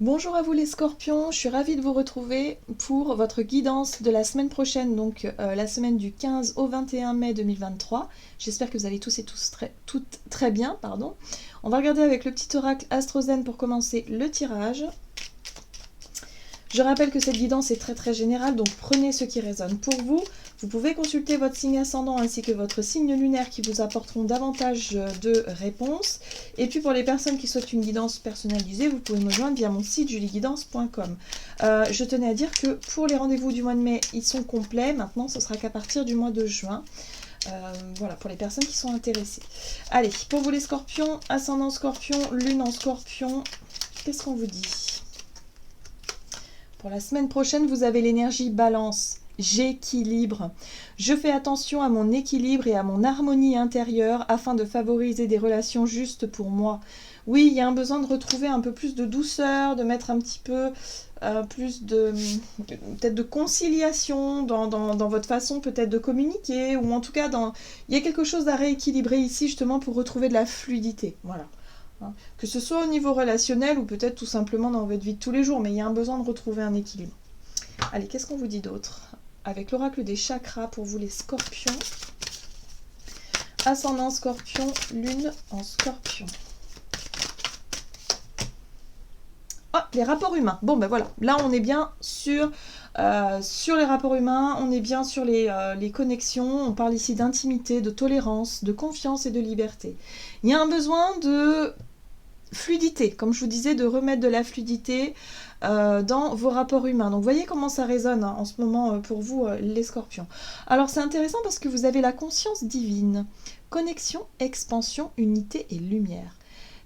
Bonjour à vous les scorpions, je suis ravie de vous retrouver pour votre guidance de la semaine prochaine, donc la semaine du 15 au 21 mai 2023. J'espère que vous allez tous et toutes très bien. Pardon. On va regarder avec le petit oracle AstroZen pour commencer le tirage. Je rappelle que cette guidance est très générale, donc prenez ce qui résonne pour vous. Vous pouvez consulter votre signe ascendant ainsi que votre signe lunaire qui vous apporteront davantage de réponses. Et puis pour les personnes qui souhaitent une guidance personnalisée, vous pouvez me joindre via mon site julieguidance.com. Je tenais à dire que pour les rendez-vous du mois de mai, ils sont complets. Maintenant, ce sera qu'à partir du mois de juin. Voilà, pour les personnes qui sont intéressées. Allez, pour vous les scorpions, ascendant scorpion, lune en scorpion, qu'est-ce qu'on vous dit ? Pour la semaine prochaine, vous avez l'énergie balance. J'équilibre. Je fais attention à mon équilibre et à mon harmonie intérieure afin de favoriser des relations justes pour moi. Oui, il y a un besoin de retrouver un peu plus de douceur, de mettre un petit peu plus de peut-être de conciliation dans votre façon peut-être de communiquer, ou en tout cas il y a quelque chose à rééquilibrer ici justement pour retrouver de la fluidité. Voilà. Que ce soit au niveau relationnel ou peut-être tout simplement dans votre vie de tous les jours, mais il y a un besoin de retrouver un équilibre. Allez, qu'est-ce qu'on vous dit d'autre? Avec l'oracle des chakras pour vous les scorpions. Ascendant scorpion, lune en scorpion. Oh, les rapports humains. Bon, ben voilà, là on est bien sur les rapports humains, on est bien sur les connexions, on parle ici d'intimité, de tolérance, de confiance et de liberté. Il y a un besoin de fluidité, comme je vous disais, de remettre de la fluidité dans vos rapports humains. Donc, vous voyez comment ça résonne en ce moment pour vous, les scorpions. Alors, c'est intéressant parce que vous avez la conscience divine. Connexion, expansion, unité et lumière.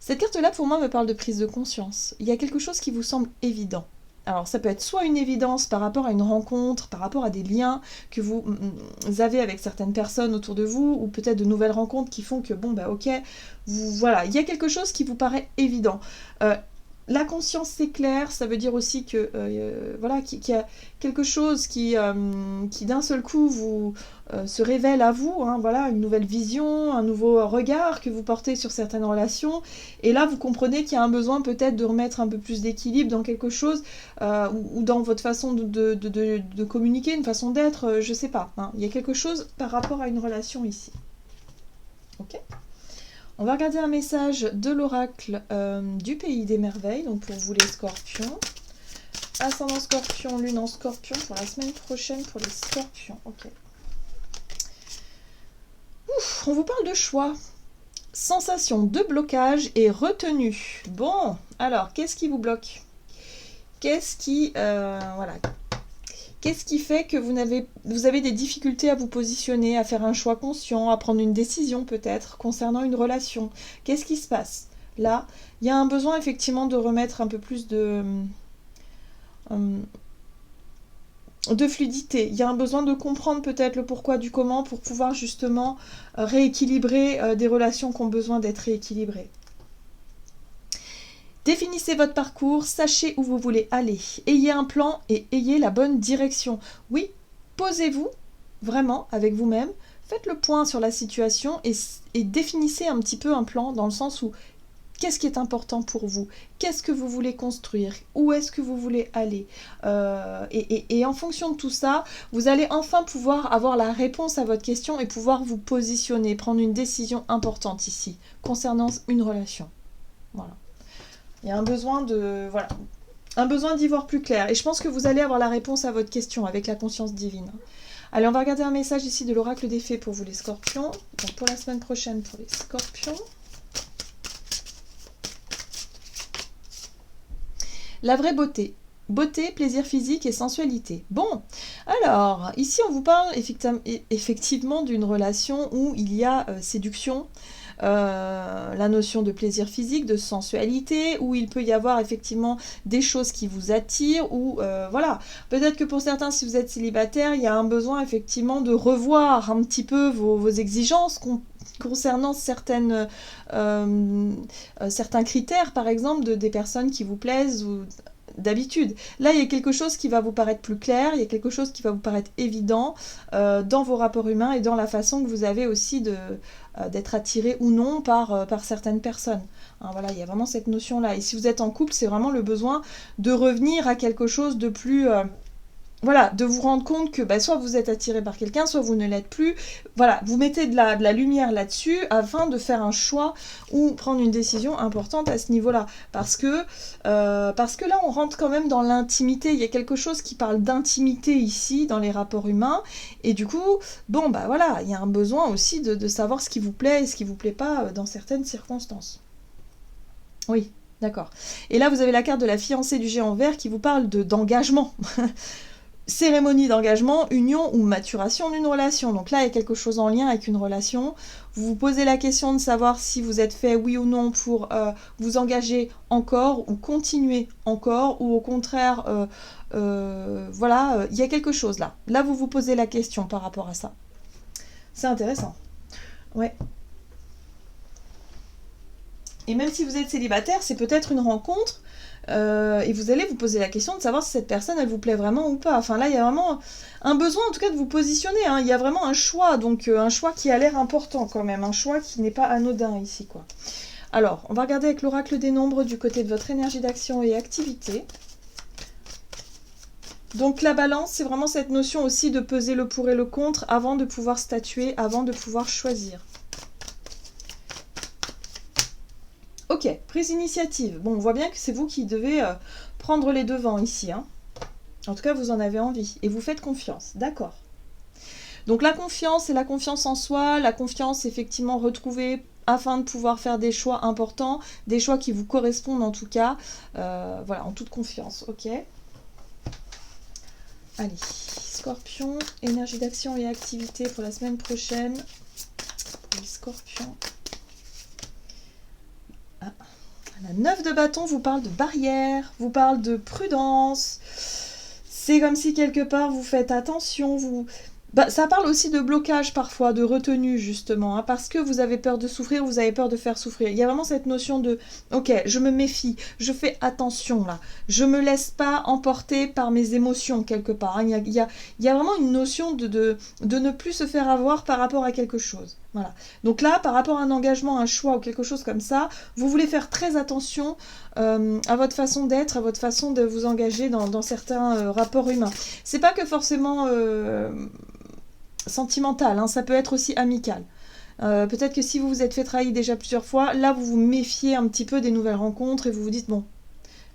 Cette carte-là, pour moi, me parle de prise de conscience. Il y a quelque chose qui vous semble évident. Alors, ça peut être soit une évidence par rapport à une rencontre, par rapport à des liens que vous avez avec certaines personnes autour de vous, ou peut-être de nouvelles rencontres qui font que, bon, bah ok, voilà, il y a quelque chose qui vous paraît évident. La conscience, c'est clair, ça veut dire aussi que voilà, qu'il y a quelque chose qui d'un seul coup se révèle à vous, hein, voilà, une nouvelle vision, un nouveau regard que vous portez sur certaines relations, et là vous comprenez qu'il y a un besoin peut-être de remettre un peu plus d'équilibre dans quelque chose, ou dans votre façon de communiquer, une façon d'être, je sais pas, hein, il y a quelque chose par rapport à une relation ici. Ok ? On va regarder un message de l'oracle du pays des merveilles, donc pour vous les scorpions. Ascendant scorpion, lune en scorpion pour la semaine prochaine pour les scorpions. Ok. Ouf, on vous parle de choix. Sensation de blocage et retenue. Bon, alors, qu'est-ce qui vous bloque? Qu'est-ce qui... voilà. Qu'est-ce qui fait que vous avez des difficultés à vous positionner, à faire un choix conscient, à prendre une décision peut-être concernant une relation? Qu'est-ce qui se passe? Là, il y a un besoin effectivement de remettre un peu plus de fluidité. Il y a un besoin de comprendre peut-être le pourquoi du comment pour pouvoir justement rééquilibrer des relations qui ont besoin d'être rééquilibrées. Définissez votre parcours, sachez où vous voulez aller. Ayez un plan et ayez la bonne direction. Oui, posez-vous vraiment avec vous-même, faites le point sur la situation et définissez un petit peu un plan dans le sens où qu'est-ce qui est important pour vous? Qu'est-ce que vous voulez construire? Où est-ce que vous voulez aller? Et en fonction de tout ça, vous allez enfin pouvoir avoir la réponse à votre question et pouvoir vous positionner, prendre une décision importante ici, concernant une relation. Voilà. Il y a un besoin d'y voir plus clair. Et je pense que vous allez avoir la réponse à votre question avec la conscience divine. Allez, on va regarder un message ici de l'oracle des fées pour vous les scorpions. Donc pour la semaine prochaine pour les scorpions. La vraie beauté. Beauté, plaisir physique et sensualité. Bon, alors, ici on vous parle effectivement d'une relation où il y a séduction, la notion de plaisir physique, de sensualité, où il peut y avoir effectivement des choses qui vous attirent, ou voilà, peut-être que pour certains, si vous êtes célibataire, il y a un besoin effectivement de revoir un petit peu vos exigences concernant certains critères, par exemple, des personnes qui vous plaisent ou d'habitude. Là, il y a quelque chose qui va vous paraître plus clair, il y a quelque chose qui va vous paraître évident dans vos rapports humains et dans la façon que vous avez aussi d'être attiré ou non par certaines personnes. Hein, voilà, il y a vraiment cette notion-là. Et si vous êtes en couple, c'est vraiment le besoin de revenir à quelque chose de plus... voilà, de vous rendre compte que soit vous êtes attiré par quelqu'un, soit vous ne l'êtes plus. Voilà, vous mettez de la lumière là-dessus afin de faire un choix ou prendre une décision importante à ce niveau-là. Parce que là, on rentre quand même dans l'intimité. Il y a quelque chose qui parle d'intimité ici, dans les rapports humains. Et du coup, bon, voilà, il y a un besoin aussi de savoir ce qui vous plaît et ce qui vous plaît pas dans certaines circonstances. Oui, d'accord. Et là, vous avez la carte de la fiancée du géant vert qui vous parle d'engagement. Cérémonie d'engagement, union ou maturation d'une relation. Donc là, il y a quelque chose en lien avec une relation. Vous vous posez la question de savoir si vous êtes fait oui ou non pour vous engager encore ou continuer encore, ou au contraire, voilà, il y a quelque chose là. Là, vous vous posez la question par rapport à ça. C'est intéressant. Ouais. Et même si vous êtes célibataire, c'est peut-être une rencontre. Et vous allez vous poser la question de savoir si cette personne elle vous plaît vraiment ou pas. Enfin là il y a vraiment un besoin en tout cas de vous positionner, hein. Il y a vraiment un choix, donc un choix qui a l'air important quand même, un choix qui n'est pas anodin ici quoi. Alors on va regarder avec l'oracle des nombres du côté de votre énergie d'action et activité. Donc la balance, c'est vraiment cette notion aussi de peser le pour et le contre avant de pouvoir statuer, avant de pouvoir choisir. Ok, prise d'initiative. Bon, on voit bien que c'est vous qui devez prendre les devants ici. Hein. En tout cas, vous en avez envie. Et vous faites confiance. D'accord. Donc la confiance, c'est la confiance en soi. La confiance, effectivement, retrouvée afin de pouvoir faire des choix importants. Des choix qui vous correspondent en tout cas. Voilà, en toute confiance. Ok. Allez, Scorpion, énergie d'action et activité pour la semaine prochaine. Les Scorpions. Ah. La 9 de bâton vous parle de barrière, vous parle de prudence. C'est comme si quelque part vous faites attention, ça parle aussi de blocage parfois, de retenue justement, hein, parce que vous avez peur de souffrir, vous avez peur de faire souffrir. Il y a vraiment cette notion de, ok, je me méfie, je fais attention là, je me laisse pas emporter par mes émotions quelque part. Hein. Il y a vraiment une notion de ne plus se faire avoir par rapport à quelque chose. Voilà. Donc là, par rapport à un engagement, un choix ou quelque chose comme ça, vous voulez faire très attention à votre façon d'être, à votre façon de vous engager dans certains rapports humains. C'est pas que forcément sentimental, hein, ça peut être aussi amical. Peut-être que si vous vous êtes fait trahir déjà plusieurs fois, là vous vous méfiez un petit peu des nouvelles rencontres et vous vous dites bon,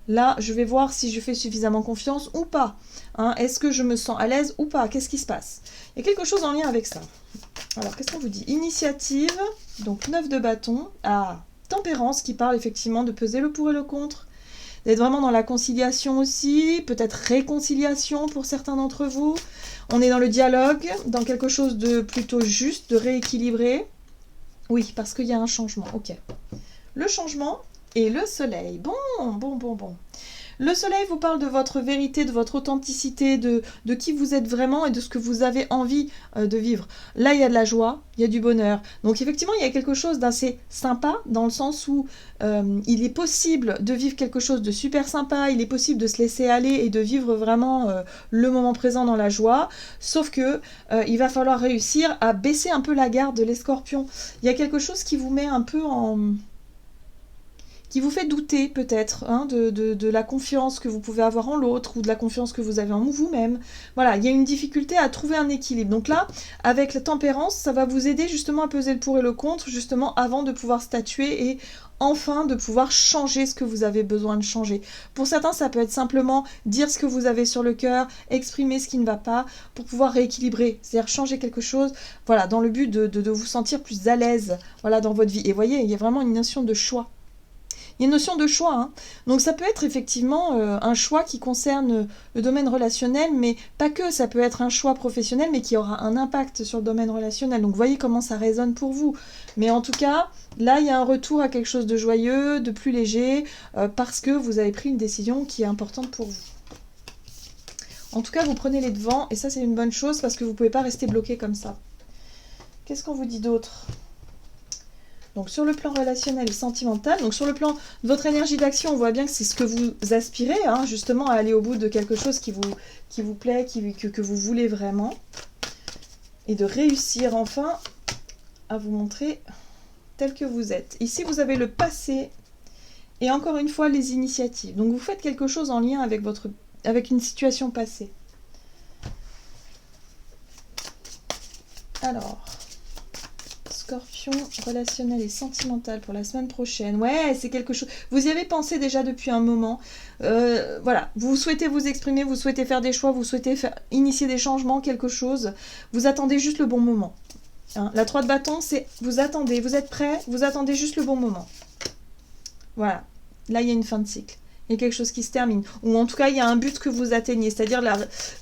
là je vais voir si je fais suffisamment confiance ou pas. Hein, est-ce que je me sens à l'aise ou pas? Qu'est-ce qui se passe? Il y a quelque chose en lien avec ça. Alors qu'est-ce qu'on vous dit? Initiative, donc 9 de bâton. Ah, tempérance qui parle effectivement de peser le pour et le contre. D'être vraiment dans la conciliation aussi, peut-être réconciliation pour certains d'entre vous. On est dans le dialogue, dans quelque chose de plutôt juste, de rééquilibré. Oui, parce qu'il y a un changement, ok. Le changement et le soleil. Bon. Le soleil vous parle de votre vérité, de votre authenticité, de qui vous êtes vraiment et de ce que vous avez envie de vivre. Là, il y a de la joie, il y a du bonheur. Donc effectivement, il y a quelque chose d'assez sympa dans le sens où il est possible de vivre quelque chose de super sympa, il est possible de se laisser aller et de vivre vraiment le moment présent dans la joie. Sauf que il va falloir réussir à baisser un peu la garde de les scorpions. Il y a quelque chose qui vous met un peu qui vous fait douter peut-être hein, de la confiance que vous pouvez avoir en l'autre ou de la confiance que vous avez en vous-même. Voilà, il y a une difficulté à trouver un équilibre. Donc là, avec la tempérance, ça va vous aider justement à peser le pour et le contre, justement avant de pouvoir statuer et enfin de pouvoir changer ce que vous avez besoin de changer. Pour certains, ça peut être simplement dire ce que vous avez sur le cœur, exprimer ce qui ne va pas pour pouvoir rééquilibrer, c'est-à-dire changer quelque chose, voilà, dans le but de vous sentir plus à l'aise voilà, dans votre vie. Et vous voyez, il y a vraiment une notion de choix. Il y a une notion de choix, hein. Donc ça peut être effectivement un choix qui concerne le domaine relationnel, mais pas que, ça peut être un choix professionnel, mais qui aura un impact sur le domaine relationnel. Donc vous voyez comment ça résonne pour vous. Mais en tout cas, là, il y a un retour à quelque chose de joyeux, de plus léger, parce que vous avez pris une décision qui est importante pour vous. En tout cas, vous prenez les devants, et ça c'est une bonne chose, parce que vous ne pouvez pas rester bloqué comme ça. Qu'est-ce qu'on vous dit d'autre ? Donc sur le plan relationnel et sentimental, donc sur le plan de votre énergie d'action, on voit bien que c'est ce que vous aspirez, hein, justement à aller au bout de quelque chose qui vous plaît, que vous voulez vraiment. Et de réussir enfin à vous montrer tel que vous êtes. Ici, vous avez le passé et encore une fois, les initiatives. Donc, vous faites quelque chose en lien avec une situation passée. Alors, Scorpion, relationnel et sentimental pour la semaine prochaine. Ouais, c'est quelque chose... Vous y avez pensé déjà depuis un moment. Voilà, vous souhaitez vous exprimer, vous souhaitez faire des choix, vous souhaitez initier des changements, quelque chose. Vous attendez juste le bon moment. Hein, la 3 de bâton, c'est vous attendez, vous êtes prêt, vous attendez juste le bon moment. Voilà, là il y a une fin de cycle. Il y a quelque chose qui se termine. Ou en tout cas, il y a un but que vous atteignez. C'est-à-dire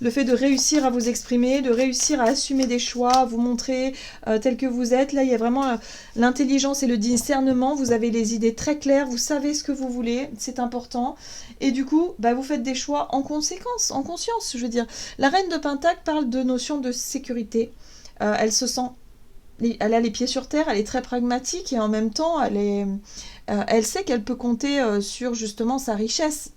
le fait de réussir à vous exprimer, de réussir à assumer des choix, à vous montrer tel que vous êtes. Là, il y a vraiment l'intelligence et le discernement. Vous avez les idées très claires. Vous savez ce que vous voulez. C'est important. Et du coup, bah, vous faites des choix en conséquence, en conscience. Je veux dire, la reine de Pentacle parle de notion de sécurité. Elle se sent... Elle a les pieds sur terre, elle est très pragmatique et en même temps, elle sait qu'elle peut compter sur justement sa richesse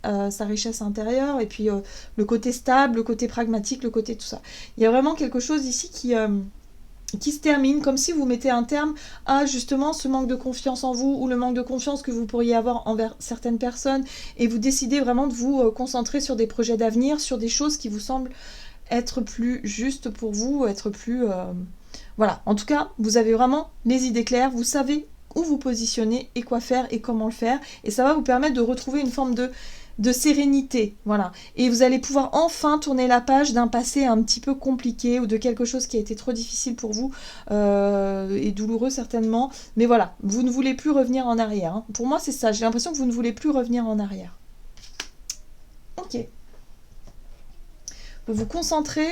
intérieure et puis le côté stable, le côté pragmatique, le côté tout ça. Il y a vraiment quelque chose ici qui se termine, comme si vous mettez un terme à justement ce manque de confiance en vous ou le manque de confiance que vous pourriez avoir envers certaines personnes et vous décidez vraiment de vous concentrer sur des projets d'avenir, sur des choses qui vous semblent être plus justes pour vous, être plus... Voilà, en tout cas, vous avez vraiment les idées claires, vous savez où vous positionner et quoi faire et comment le faire. Et ça va vous permettre de retrouver une forme de sérénité. Voilà. Et vous allez pouvoir enfin tourner la page d'un passé un petit peu compliqué ou de quelque chose qui a été trop difficile pour vous et douloureux certainement. Mais voilà, vous ne voulez plus revenir en arrière. Hein. Pour moi, c'est ça. J'ai l'impression que vous ne voulez plus revenir en arrière. Ok. Vous vous concentrez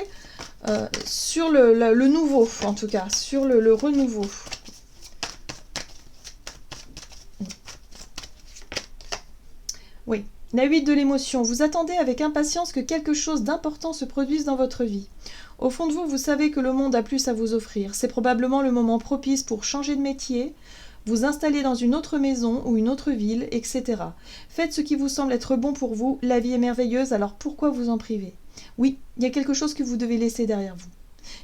sur le nouveau, en tout cas, sur le renouveau. Oui, la 8 de l'émotion. Vous attendez avec impatience que quelque chose d'important se produise dans votre vie. Au fond de vous, vous savez que le monde a plus à vous offrir. C'est probablement le moment propice pour changer de métier, vous installer dans une autre maison ou une autre ville, etc. Faites ce qui vous semble être bon pour vous. La vie est merveilleuse, alors pourquoi vous en priver ? Oui, il y a quelque chose que vous devez laisser derrière vous.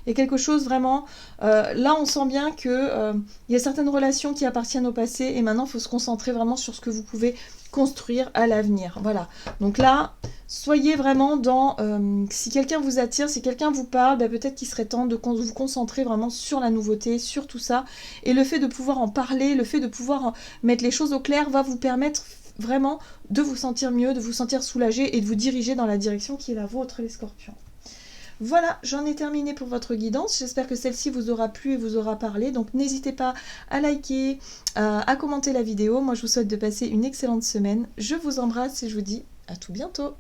Il y a quelque chose vraiment... là, on sent bien qu'il y a certaines relations qui appartiennent au passé et maintenant, il faut se concentrer vraiment sur ce que vous pouvez construire à l'avenir. Voilà. Donc là, soyez vraiment dans... si quelqu'un vous attire, si quelqu'un vous parle, bah, peut-être qu'il serait temps de vous concentrer vraiment sur la nouveauté, sur tout ça. Et le fait de pouvoir en parler, le fait de pouvoir mettre les choses au clair va vous permettre vraiment de vous sentir mieux, de vous sentir soulagé et de vous diriger dans la direction qui est la vôtre, les scorpions. Voilà, j'en ai terminé pour votre guidance. J'espère que celle-ci vous aura plu et vous aura parlé. Donc n'hésitez pas à liker, à commenter la vidéo. Moi, je vous souhaite de passer une excellente semaine. Je vous embrasse et je vous dis à tout bientôt.